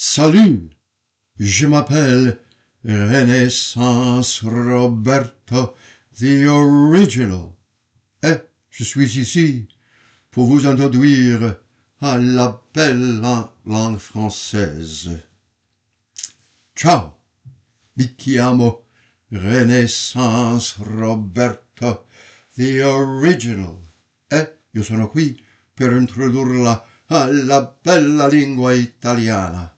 Salut, je m'appelle Renaissance Roberto, the original. Et je suis ici pour vous introduire à la belle langue française. Ciao, mi chiamo Renaissance Roberto, the original. E io sono qui per introdurla alla bella lingua italiana.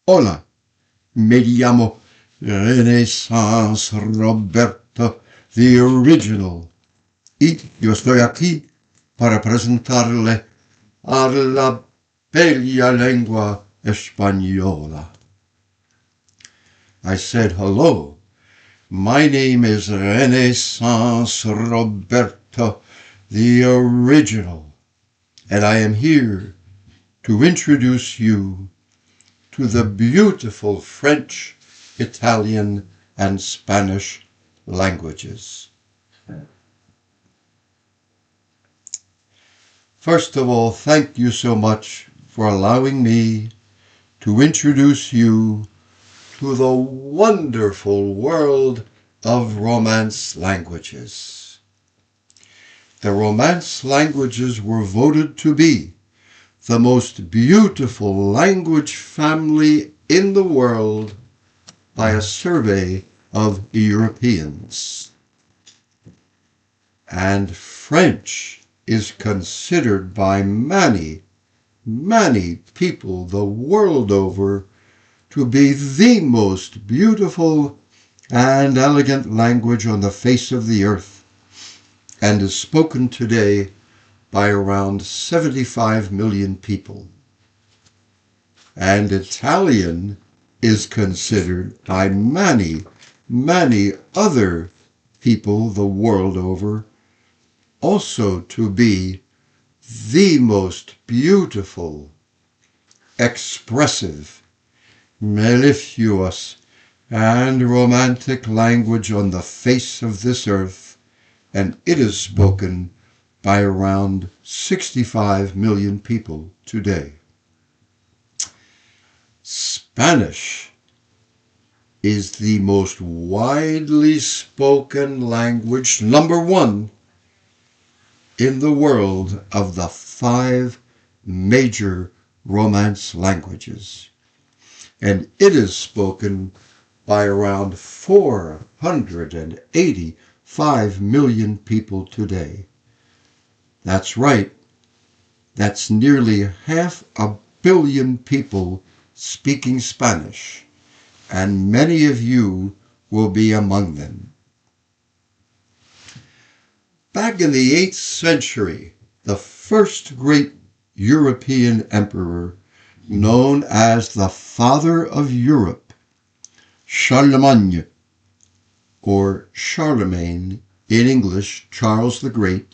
Hola, me llamo Renaissance Roberto, the original. Y yo estoy aquí para presentarle a la bella lengua española. I said, hello, my name is Renaissance Roberto, the original, and I am here to introduce you to the beautiful French, Italian, and Spanish languages. First of all, thank you so much for allowing me to introduce you to the wonderful world of Romance languages. The Romance languages were voted to be the most beautiful language family in the world by a survey of Europeans. And French is considered by many, many people the world over to be the most beautiful and elegant language on the face of the earth, and is spoken today by around 75 million people. And Italian is considered by many, many other people the world over also to be the most beautiful, expressive, mellifluous, and romantic language on the face of this earth, and it is spoken by around 65 million people today. Spanish is the most widely spoken language, number one, in the world of the 5 major Romance languages. And it is spoken by around 485 million people today. That's right. That's nearly 500 million people speaking Spanish, and many of you will be among them. Back in the 8th century, the first great European emperor, known as the Father of Europe, Charlemagne, or Charlemagne in English, Charles the Great,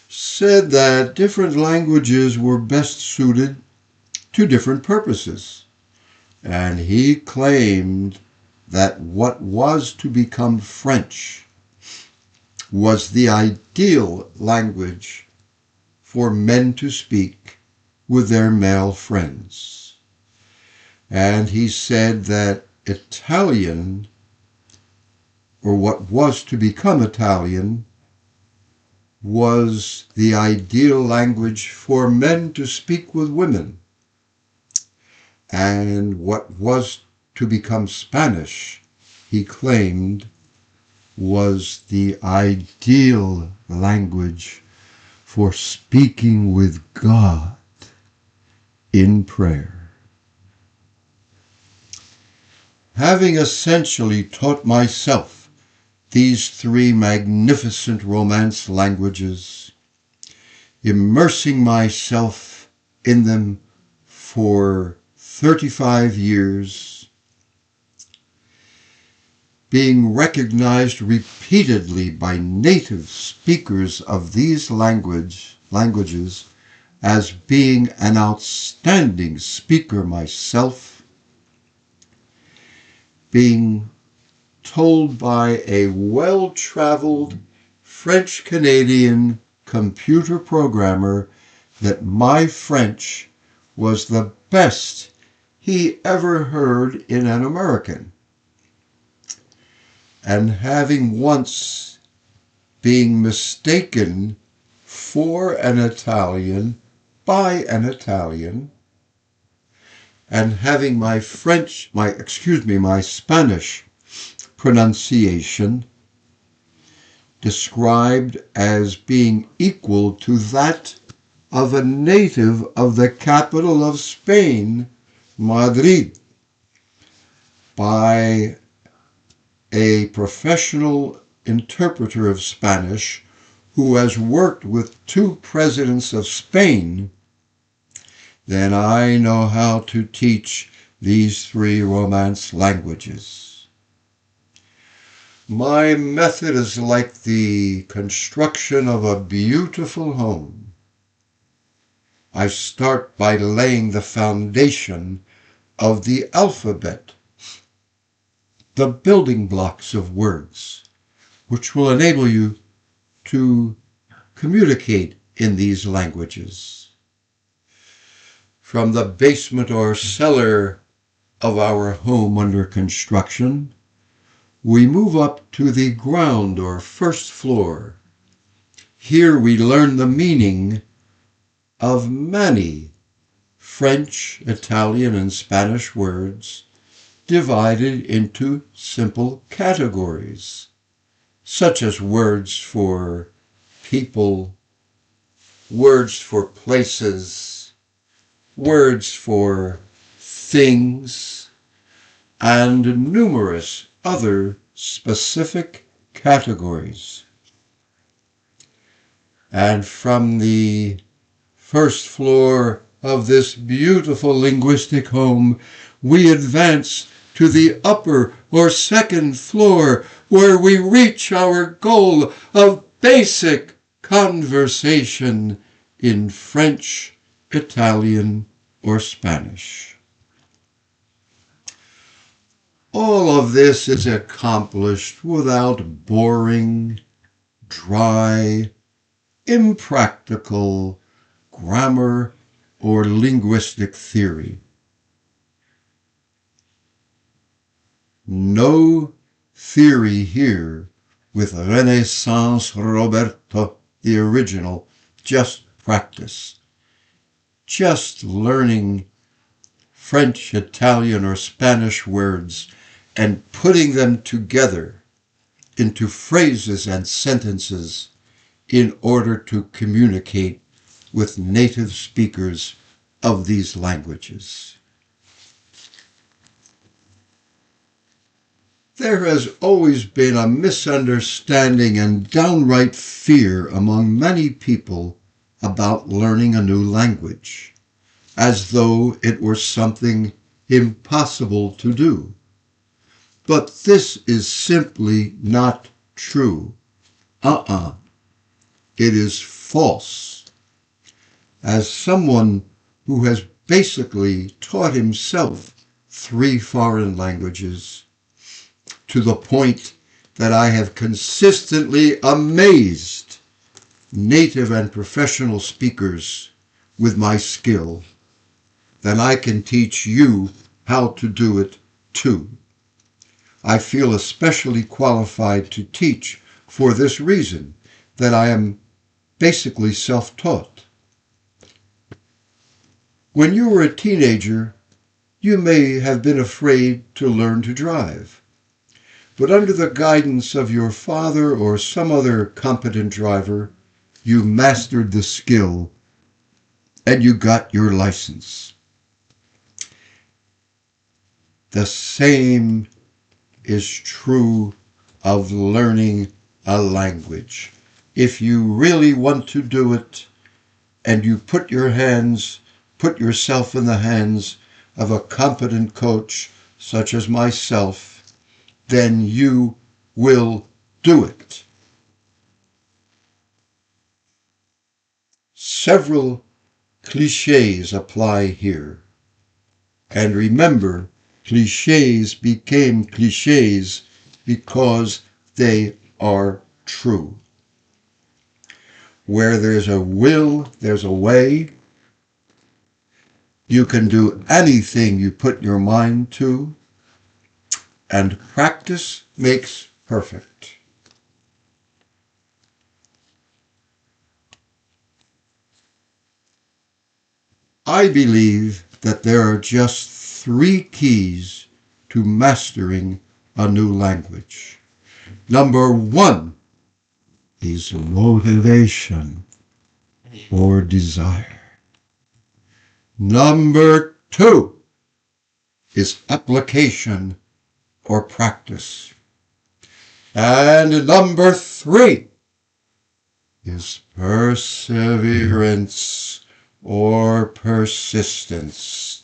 said that different languages were best suited to different purposes. And he claimed that what was to become French was the ideal language for men to speak with their male friends. And he said that Italian, or what was to become Italian, was the ideal language for men to speak with women. And what was to become Spanish, he claimed, was the ideal language for speaking with God in prayer. Having essentially taught myself these 3 magnificent Romance languages, immersing myself in them for 35 years, being recognized repeatedly by native speakers of these languages as being an outstanding speaker myself, being told by a well-traveled French-Canadian computer programmer that my French was the best he ever heard in an American. And having once being mistaken for an Italian by an Italian, and having my Spanish pronunciation described as being equal to that of a native of the capital of Spain, Madrid, by a professional interpreter of Spanish who has worked with 2 presidents of Spain, then I know how to teach these 3 Romance languages. My method is like the construction of a beautiful home. I start by laying the foundation of the alphabet, the building blocks of words, which will enable you to communicate in these languages. From the basement or cellar of our home under construction, we move up to the ground or first floor. Here we learn the meaning of many French, Italian, and Spanish words divided into simple categories, such as words for people, words for places, words for things, and numerous other specific categories. And from the first floor of this beautiful linguistic home, we advance to the upper or second floor, where we reach our goal of basic conversation in French, Italian, or Spanish. All of this is accomplished without boring, dry, impractical grammar or linguistic theory. No theory here with Renaissance Roberto, the original, just practice. Just learning French, Italian, or Spanish words and putting them together into phrases and sentences in order to communicate with native speakers of these languages. There has always been a misunderstanding and downright fear among many people about learning a new language, as though it were something impossible to do. But this is simply not true. It is false. As someone who has basically taught himself 3 foreign languages, to the point that I have consistently amazed native and professional speakers with my skill, then I can teach you how to do it too. I feel especially qualified to teach for this reason, that I am basically self-taught. When you were a teenager, you may have been afraid to learn to drive. But under the guidance of your father or some other competent driver, you mastered the skill and you got your license. The same is true of learning a language. If you really want to do it and you put yourself in the hands of a competent coach such as myself, then you will do it. Several cliches apply here. And remember, cliches became cliches because they are true. Where there's a will, there's a way. You can do anything you put your mind to, and practice makes perfect. I believe that there are just 3 keys to mastering a new language. Number 1 is motivation or desire. Number 2 is application or practice. And number 3 is perseverance or persistence.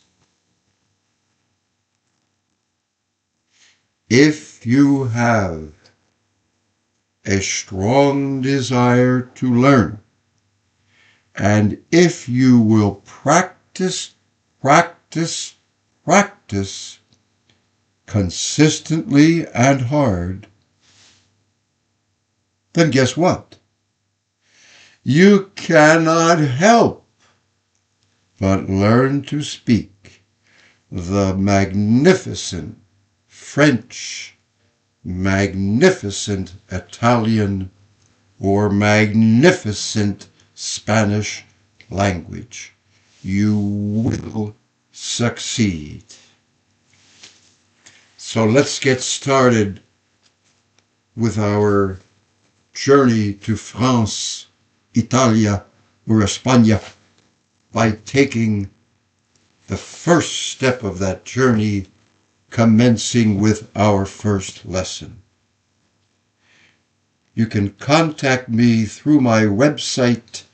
If you have a strong desire to learn, and if you will practice consistently and hard, then guess what? You cannot help but learn to speak the magnificent French, magnificent Italian, or magnificent Spanish language. You will succeed. So let's get started with our journey to France, Italia, or España by taking the first step of that journey, commencing with our first lesson. You can contact me through my website,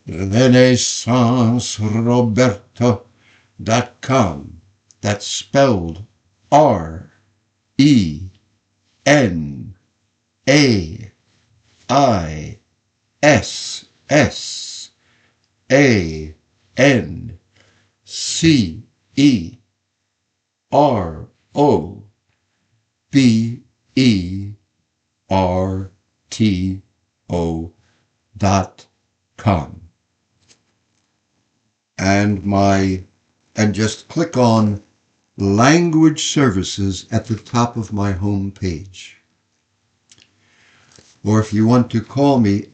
renaissanceroberto.com. That's spelled RENAISSANCEROBERTO.com. And just click on Language Services at the top of my home page. Or if you want to call me,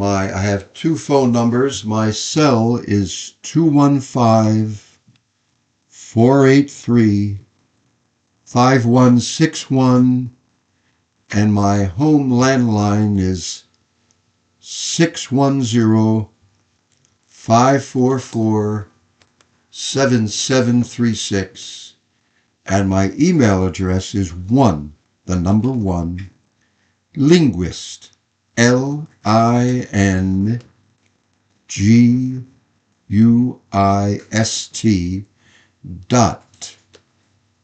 I have 2 phone numbers. My cell is 215-483-5161, and my home landline is 610-544-7736, and my email address is 1, linguist, LINGUIST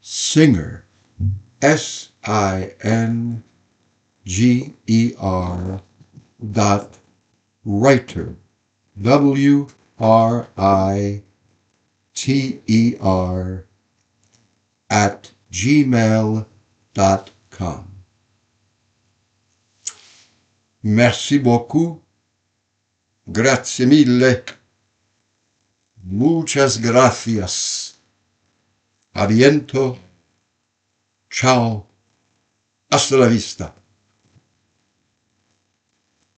.singer, SINGER .writer, WRITER @gmail.com. Merci beaucoup. Grazie mille. Muchas gracias. A bientôt. Ciao. Hasta la vista.